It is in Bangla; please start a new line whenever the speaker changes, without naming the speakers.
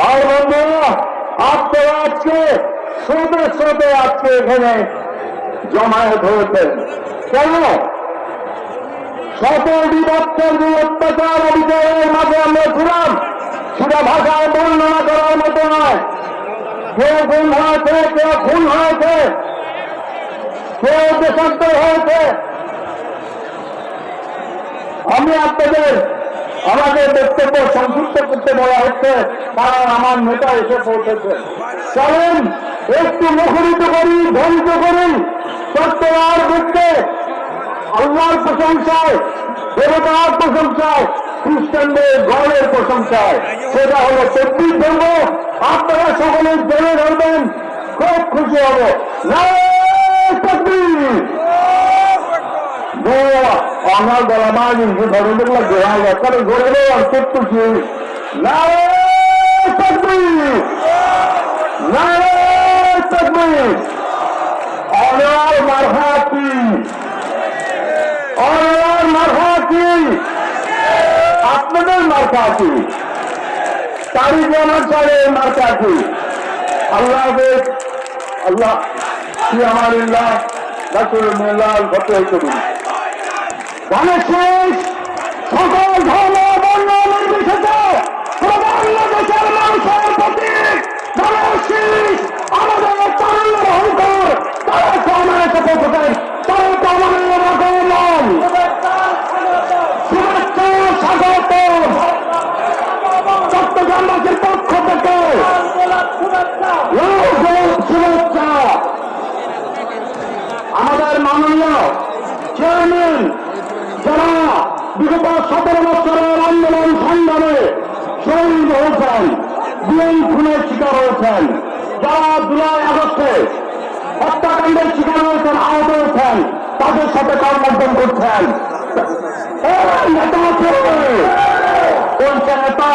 আর বন্ধুরা, আপনারা আজকে স্রোতে স্রোতে আজকে এখানে জমায়েত হয়েছেন কেন? শত বিভক্তের যে অত্যাচার অবিচারের মাঝে আমরা ছিলাম, সেটা ভাষায় বর্ণনা করার মতো নয়। কেউ গুম হয়েছে, কেউ খুন হয়েছে, কেউ দেশান্তর হয়েছে। আমি আপনাদের আমাদের বক্তব্য সংক্ষিপ্ত করতে বলা হচ্ছে, কারণ আমার নেতা এসে পৌঁছেছে। চলেন একটু মুখরিত করি, ধ্বংস করি সত্যবার বুঝতে আল্লাহর প্রশংসায়, দেবতার প্রশংসায়, খ্রিস্টানদের গড়ের প্রশংসায়। সেটা হলো 24 ধর্ম। আপনারা সকলে জেনে ধরবেন, খুব খুশি হব। আমার গলা মানি ধরনের লাগবে, কারণ ঘরে আর করতেছি আপনাদের মার্কা কি? তারিখ আমার চালের মার্কা কি? আল্লাহ আল্লাহ কি আমার ইল্লাহ রাসূলুল্লাহ ফতোয়া করুন। গণেশেষ সকল ধর্ম বর্ণ নির্বিশেষে বাংলাদেশের মানুষের প্রতি গণেশেষ আমাদের তারুণ্য অহংকার, তারা তো আমার এসে পৌঁছেছেন, তারা তো আমাদের আগমন। শুভেচ্ছা স্বাগত চট্টগ্রামবাসীর পক্ষ থেকে শুভেচ্ছা। আমাদের মাননীয় চেয়ারম্যান যারা বিগত 17 বছরের আন্দোলন সংগ্রামে শহীদ হয়েছেন, বিএন খুনের শিকার হয়েছেন, যারা জুলাই আগস্টে হত্যাকাণ্ডের শিকার হয়েছেন, আহত হয়েছেন, তাদের সাথে কর্মর্পণ করছেন। নেতা কোন নেতা?